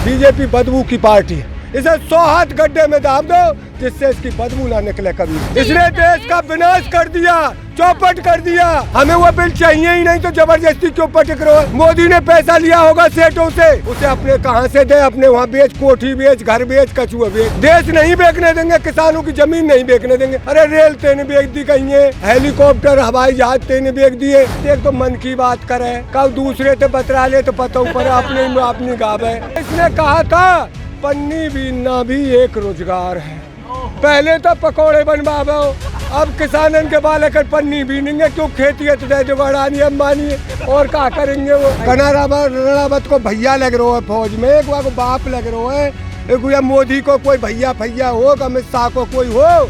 BJP बदबू की party है, इसे 100 हाथ गड्ढे में दाब दो जिससे इसकी बदबू ना निकले कभी। इसने देश का विनाश कर दिया, चौपट कर दिया। हमें वो बिल चाहिए ही नहीं तो जबरदस्ती क्यों पटक रहे हो? मोदी ने पैसा लिया होगा सेठों से, उसे अपने कहां से दे, अपने वहाँ बेच, कोठी बेच, घर बेच, कछुआ बेच। देश नहीं बेचने देंगे, किसानों की जमीन नहीं बेचने देंगे। अरे रेल तेने बेच दी कहीं है, हेलीकॉप्टर हवाई जहाज तेने बेच दिए। एक तो मन की बात करे, कब दूसरे से बतरा ले तो पता ऊपर अपनी गाव है। इसने कहा था पन्नी बीनना भी एक रोजगार है। पहले तो पकौड़े बनवाओ, अब किसानन के बाल कर पन्नी बीनेंगे। क्यों खेती है तो दे दो अडानी अंबानी और क्या करेंगे वो। रावत को भैया लग रहा है फौज में, एक को बाप लग रहा है, एक मोदी को कोई भैया भैया हो, अमित शाह को कोई हो।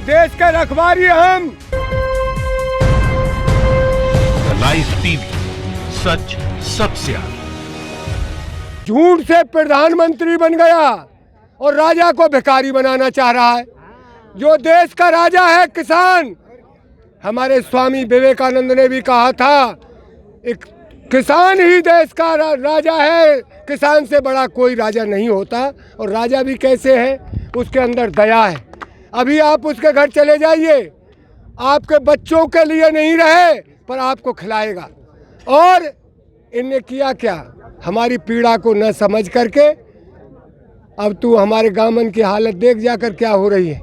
देश के रखवारी हम। लाइव टीवी, सच सबसे आगे। झूठ से प्रधानमंत्री बन गया और राजा को भिखारी बनाना चाह रहा है। जो देश का राजा है किसान। हमारे स्वामी विवेकानंद ने भी कहा था, एक किसान ही देश का राजा है, किसान से बड़ा कोई राजा नहीं होता। और राजा भी कैसे है, उसके अंदर दया है। अभी आप उसके घर चले जाइए, आपके बच्चों के लिए नहीं रहे पर आपको खिलाएगा। और इनने किया क्या, हमारी पीड़ा को न समझ करके, अब तू हमारे गांवन की हालत देख जाकर क्या हो रही है।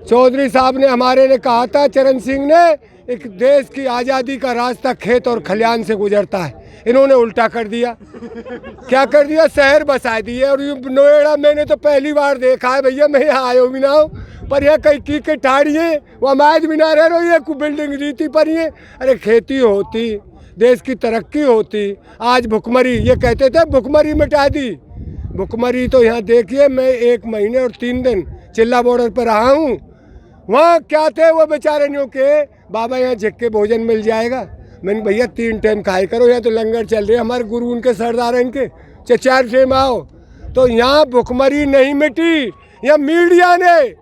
चौधरी साहब ने हमारे ने कहा था, चरण सिंह ने, एक देश की आज़ादी का रास्ता खेत और खलियान से गुजरता है। इन्होंने उल्टा कर दिया। क्या कर दिया, शहर बसा दिए। और नोएडा मैंने तो पहली बार देखा है भैया, मैं यहाँ आयो भी ना हो, पर यह कहीं की ठाड़ी है, वह मैच भी ना रह रही है, बिल्डिंग रीति पर ही है। अरे खेती होती, देश की तरक्की होती। आज भुखमरी, ये कहते थे भुखमरी मिटा दी। भुखमरी तो यहाँ देखिए, मैं 1 महीने और 3 दिन चिल्ला बॉर्डर पर रहा हूँ। वहाँ क्या थे वो बेचारे न्यू के, बाबा यहाँ झिक के भोजन मिल जाएगा। मैंने भैया 3 टाइम खाए करो, यहाँ तो लंगर चल रहे, हमारे गुरु उनके सरदार हैं इनके, 4 टाइम आओ। तो यहाँ भुखमरी नहीं मिटी। यहाँ मीडिया ने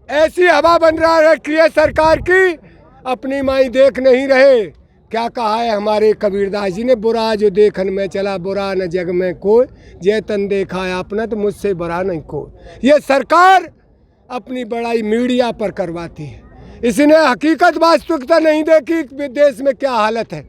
ऐसी हवा बन रखी है सरकार की, अपनी माई देख नहीं रहे। क्या कहा है हमारे कबीरदास जी ने, बुरा जो देखन में चला, बुरा न जग में कोई, जय तन देखा है अपना तो मुझसे बुरा नहीं कोई। ये सरकार अपनी बड़ाई मीडिया पर करवाती है। इसने हकीकत वास्तविकता नहीं देखी देश में क्या हालत है।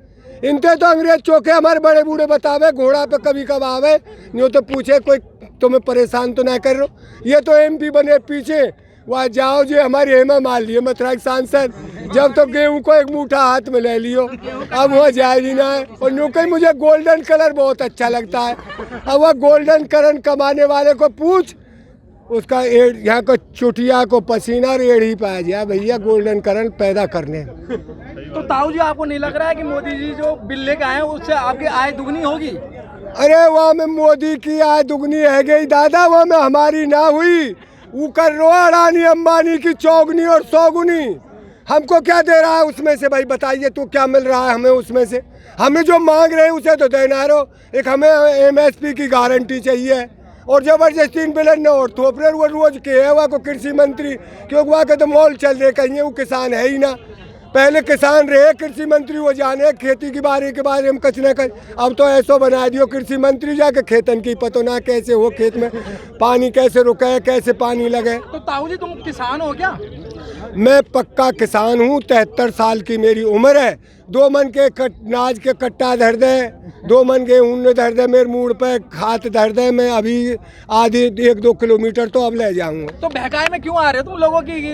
इनते तो अंग्रेज चौके हमारे बड़े बूढ़े बतावे, घोड़ा पे कभी कब आवे, यूँ तो पूछे कोई तुम्हें परेशान तो ना कर रहे हो। ये तो MP बने पीछे, वहाँ जाओ जी, हमारी हेमा मालिनी मथुरा के सांसद, जब तो गेहूं को एक मुठा हाथ में ले लियो, अब वहाँ जाए ना है। और यूँ कहीं मुझे गोल्डन कलर बहुत अच्छा लगता है। अब वह गोल्डन कलर कमाने वाले को पूछ, उसका यहाँ को चुटिया को पसीना और एड़ ही पाया जाए भैया गोल्डन कलर पैदा करने। तो ताऊ जी, आपको नहीं लग रहा है कि मोदी जी जो बिल लेके आए हैं उससे आपकी आय दुगनी होगी? अरे वहाँ में मोदी की आय दुगनी है गई दादा, वहाँ में हमारी ना हुई। वो कर रो अडानी अंबानी की चौगुनी और सौगुनी। हमको क्या दे रहा है उसमें से भाई, बताइए तो क्या मिल रहा है हमें उसमें से? हमें जो मांग रहे हैं उसे तो देना रहो। एक हमें MSP की गारंटी चाहिए और जबरदस्ती इन बिलन ने और थोप रहे। वो रोज के है वहाँ को कृषि मंत्री, क्योंकि वहाँ के तो मॉल चल रहे कहीं, वो किसान है ही ना। पहले किसान रहे कृषि मंत्री, वो जाने खेती के बारे में कच न कर। अब तो ऐसा बना दियो कृषि मंत्री जाके खेतन की पतो ना कैसे हो, खेत में पानी कैसे रुके, कैसे पानी लगे। तो ताऊ जी, तुम किसान हो क्या? मैं पक्का किसान हूँ। 73 साल की मेरी उम्र है। 2 मन के नाज के कट्टा धर दे, 2 मन के ऊन धर दे, मेरे मूड पे हाथ धर दे, मैं अभी आधी 1-2 किलोमीटर तो अब ले जाऊंगा। तो बहकाए में क्यों आ रहे हो तुम लोगों की?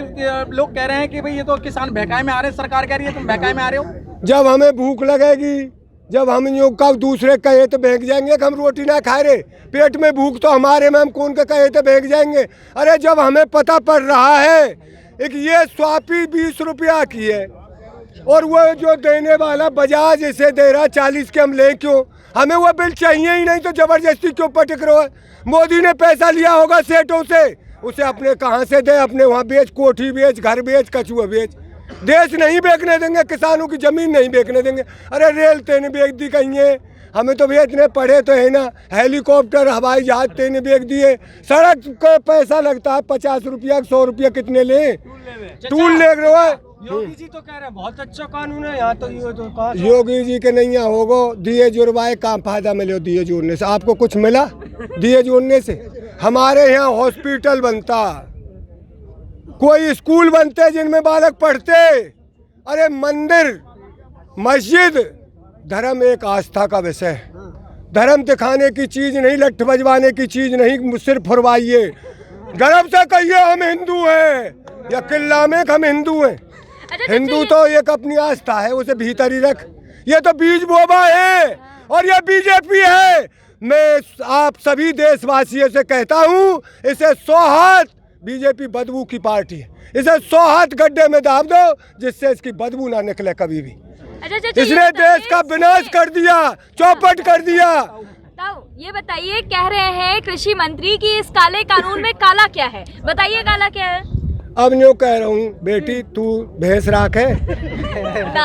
लोग कह रहे हैं कि भाई ये तो किसान बहकाए में आ रहे हैं, सरकार कह रही है तुम बहकाए में आ रहे हो। जब हमें भूख लगेगी, जब हम यूँ कब दूसरे कहे तो बहक जाएंगे कि हम रोटी ना खा रहे, पेट में भूख तो हमारे में, हम कौन के कहे तो बहक जाएंगे। अरे जब हमें पता पड़ रहा है एक ये स्वापी 20 रुपया की है और वो जो देने वाला बजाज इसे दे रहा 40 के, हम ले क्यों? हमें वो बिल चाहिए ही नहीं तो जबरदस्ती क्यों पटक रहे हो? मोदी ने पैसा लिया होगा सेठों से, उसे अपने कहाँ से दे, अपने वहाँ बेच, कोठी बेच, घर बेच, कछुआ बेच। देश नहीं बेचने देंगे, किसानों की जमीन नहीं बेचने देंगे। अरे रेल तेने बेच दी कहीं है, हमें तो भैया इतने पढ़े तो है ना, हेलीकॉप्टर हवाई जहाज तेने बेच दिए। सड़क का पैसा लगता है 50 रुपया 100 रुपया, कितने ले टूल ले रहे हो? योगी जी तो कह रहे हैं बहुत अच्छा कानून है, यहाँ तो ये तो कहा योगी जी के नहीं होगो दिए जुड़वाए का फायदा मिले दिए जुड़ने से? आपको कुछ मिला दिए जुड़ने से? हमारे यहाँ हॉस्पिटल बनता, कोई स्कूल बनते जिनमें बालक पढ़ते। अरे मंदिर मस्जिद, धर्म एक आस्था का विषय है। धर्म दिखाने की चीज नहीं, लठ बजवाने की चीज नहीं। सिर फुरवाइए, गर्व से कहिए हम हिंदू हैं, या किल्ला में हम हिंदू हैं। हिंदू तो एक अपनी आस्था है, उसे भीतर ही रख। ये तो बीज बोबा है और ये बीजेपी है। मैं आप सभी देशवासियों से कहता हूँ, इसे 100 हाथ, बीजेपी बदबू की पार्टी है, इसे 100 हाथ गड्ढे में दाब दो जिससे इसकी बदबू ना निकले कभी भी। इसने देश का विनाश कर दिया, चौपट कर दिया। ये बताइए, कह रहे हैं कृषि मंत्री कि इस काले कानून में काला क्या है? बताइए काला क्या है? अब न्यू कह रहा हूँ बेटी, तू भैंस राख है ना,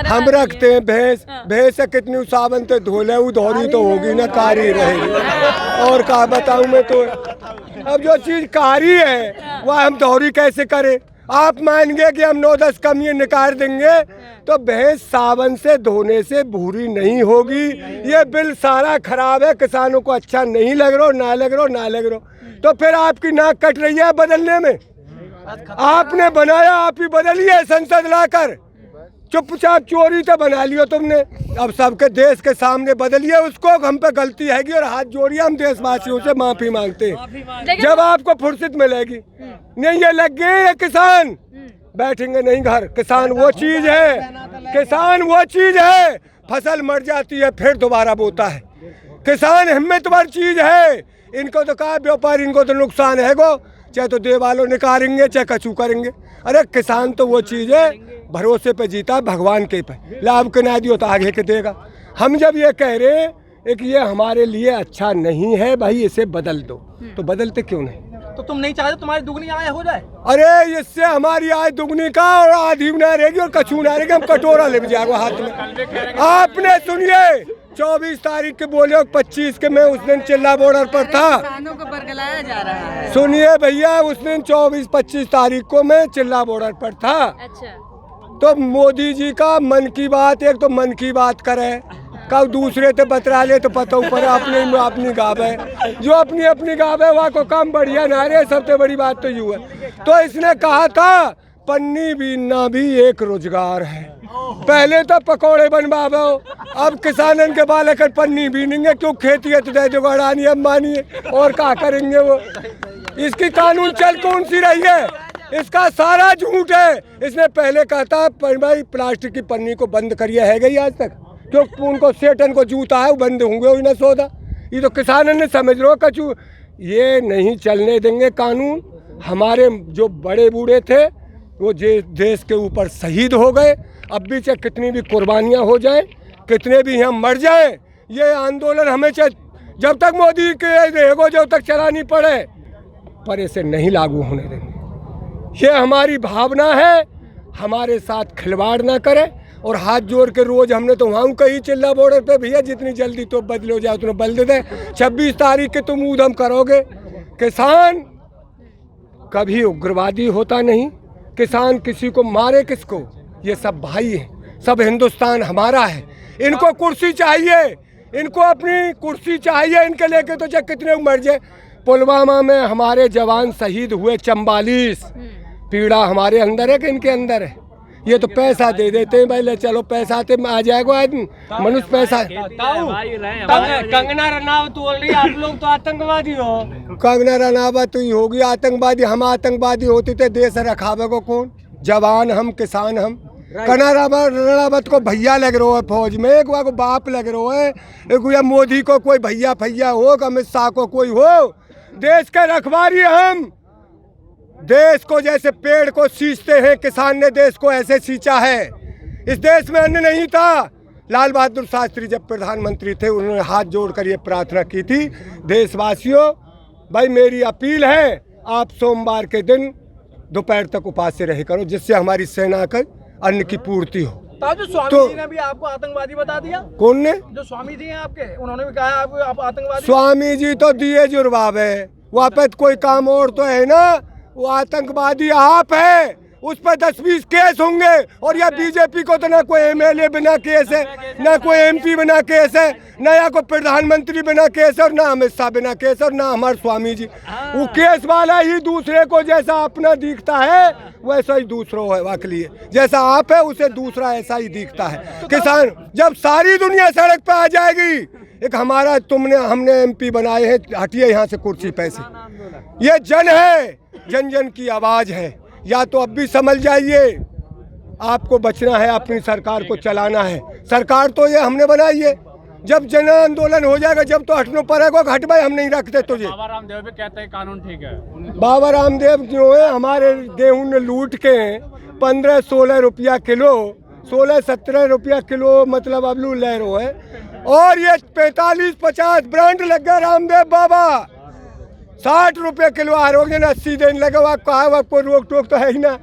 हम रखते हैं भैंस। भैंस से कितनी साबन से धो ले, धोरी तो होगी ना, कारी रहेगी। और क्या बताऊँ मैं तो, अब जो चीज कारी है वह हम धोरी कैसे करें? आप मानेंगे कि हम 9-10 कमियां निकाल देंगे तो भैंस साबन से धोने से भूरी नहीं होगी। ये बिल सारा खराब है, किसानों को अच्छा नहीं लग रहा, ना लग रहा। तो फिर आपकी नाक कट रही है बदलने में। आपने बनाया, आप ही बदलिए संसद लाकर। चुपचाप चोरी तो बना लियो तुमने, अब सबके देश के सामने बदलिए उसको। हम पे गलती हैगी और हाथ जोड़िए, हम देशवासियों से माफी मांगते हैं। जब आपको फुर्सत मिलेगी। नहीं ये लग गए ये किसान बैठेंगे नहीं घर। किसान वो चीज है, किसान वो चीज है, फसल मर जाती है फिर दोबारा बोता है। किसान हिम्मतवर चीज है। इनको तो कहा व्यापारी, इनको तो नुकसान है गो, चाहे तो देवालों निकालेंगे चाहे कचू करेंगे। अरे किसान तो वो चीज है, भरोसे पे जीता भगवान के पे, लाभ के ना दियो तो आगे के देगा। हम जब ये कह रहे हैं कि ये हमारे लिए अच्छा नहीं है भाई, इसे बदल दो, तो बदलते क्यों नहीं? तो तुम नहीं चाहते तुम्हारी दुगनी आय हो जाए? अरे इससे हमारी आय दुगनी का और आधी ना रहेगी और कछू ना रहेगी। हम कटोरा ले जाएगा हाथ में। आपने सुनिए 24 तारीख के बोले 25 के, मैं उस दिन चिल्ला बॉर्डर पर था। किसानों को बरगलाया जा रहा है। सुनिए भैया, उस दिन 24-25 तारीख को मैं चिल्ला बॉर्डर पर था। अच्छा। तो मोदी जी का मन की बात, एक तो मन की बात करे, कब दूसरे तो बतरा ले तो पता ऊपर अपनी गाव है। जो अपनी गाव है वहाँ को काम बढ़िया ना रहे, सबसे बड़ी बात तो यूँ है। तो इसने कहा था पन्नी बीनना भी एक रोजगार है। पहले तो पकौड़े बनवाओ, अब किसानन के बाल कर पन्नी बीनेंगे। क्यों? खेती है तो दे दो गड़ानी, अब मानिए और क्या करेंगे वो। इसकी कानून चल कौन सी रही है? इसका सारा झूठ है। इसने पहले कहा था भाई प्लास्टिक की पन्नी को बंद करिए, है गई आज तक? क्यों? उनको सेटन को जूता है वो बंद होंगे ही ना सौदा। ये तो किसानन ने समझ लो कचू, ये नहीं चलने देंगे कानून। हमारे जो बड़े बूढ़े थे वो देश के ऊपर शहीद हो गए। अब भी चाहे कितनी भी कुर्बानियाँ हो जाएं, कितने भी हम मर जाएं, ये आंदोलन हमें जब तक मोदी के रहेगो, जब तक चलानी पड़े, पर इसे नहीं लागू होने देंगे। ये हमारी भावना है, हमारे साथ खिलवाड़ ना करे। और हाथ जोड़ के रोज हमने तो वहाँ कहीं चिल्ला बॉर्डर पे, भैया जितनी जल्दी तो बदलो जाए उतना बदल दे। 26 तारीख के तुम ऊधम करोगे। किसान कभी उग्रवादी होता नहीं, किसान किसी को मारे किसको, ये सब भाई हैं, सब हिंदुस्तान हमारा है। इनको कुर्सी चाहिए, इनको अपनी कुर्सी चाहिए, इनके लेके तो चाहे कितने मर जाए। पुलवामा में हमारे जवान शहीद हुए 44, पीड़ा हमारे अंदर है कि इनके अंदर है? ये तो पैसा दे देते हैं भाई, ले चलो पैसा आते आ जाएगा आदमी, मनुष्य पैसा। कंगना रनावत बोल रही है आप लोग तो आतंकवादी हो। कंगना रनावत ही होगी आतंकवादी, हम आतंकवादी होते थे देश रखावे को कौन? जवान हम, किसान हम। कंगना रनावत को भैया लग रहा है फौज में, एक को बाप लग रहा है, एक मोदी को कोई भैया फैया हो, अमित शाह को कोई हो। देश के रखवारी हम। देश को जैसे पेड़ को सींचते हैं, किसान ने देश को ऐसे सींचा है। इस देश में अन्न नहीं था। लाल बहादुर शास्त्री जब प्रधानमंत्री थे, उन्होंने हाथ जोड़कर ये प्रार्थना की थी, देशवासियों भाई मेरी अपील है, आप सोमवार के दिन दोपहर तक उपास से रह करो, जिससे हमारी सेना का अन्न की पूर्ति हो। जो स्वामी जी ने भी आपको आतंकवादी बता दिया। कौन ने? जो स्वामी जी हैं आपके, उन्होंने भी कहा आप आतंकवादी। स्वामी जी तो दिए जुर्बाब है, वहाँ पे कोई काम और तो है ना। वो आतंकवादी आप है, उस पर 10-20 केस होंगे। और यह बीजेपी को तो ना कोई एमएलए बिना केस है, ना कोई एमपी बिना केस है, ना या कोई प्रधानमंत्री बिना केस है, और ना अमित शाह बिना केस है, और ना हमारे स्वामी जी। वो केस वाला ही दूसरे को जैसा अपना दिखता है वैसा ही दूसरों है के लिए, जैसा आप है उसे दूसरा ऐसा ही दिखता है। किसान जब सारी दुनिया सड़क पे आ जाएगी, एक हमारा हमने एमपी बनाए हैं, हटिए यहाँ से कुर्सी पे से। ये जन है, जन जन की आवाज है। या तो अब भी समझ जाइए, आपको बचना है, अपनी सरकार को चलाना है। सरकार तो ये हमने बनाई है, जब जन आंदोलन हो जाएगा, जब तो हटनो पड़ेगा, हट भाई हम नहीं रखते तुझे। बाबा रामदेव भी कहते हैं कानून ठीक है। बाबा रामदेव जो है हमारे गेहूं ने लूट के 15-16 रुपया किलो, 16-17 रुपया किलो मतलब आलू ले रहे है। और ये 45-50 ब्रांड लग गया रामदेव बाबा, 60 रुपये किलो आरोग्य 80 दिन लगे। कहा आपको रोक टोक तो है ही ना।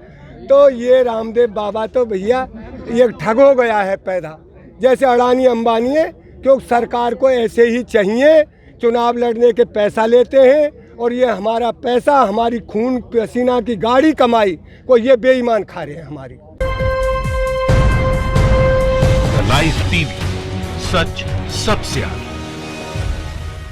तो ये रामदेव बाबा तो भैया ये ठग हो गया है पैदा, जैसे अडानी अंबानी है। क्योंकि सरकार को ऐसे ही चाहिए, चुनाव लड़ने के पैसा लेते हैं, और ये हमारा पैसा, हमारी खून पसीना की गाड़ी कमाई को ये बेईमान खा रहे हैं हमारी। लाइव टीवी, सच सबसे आगे।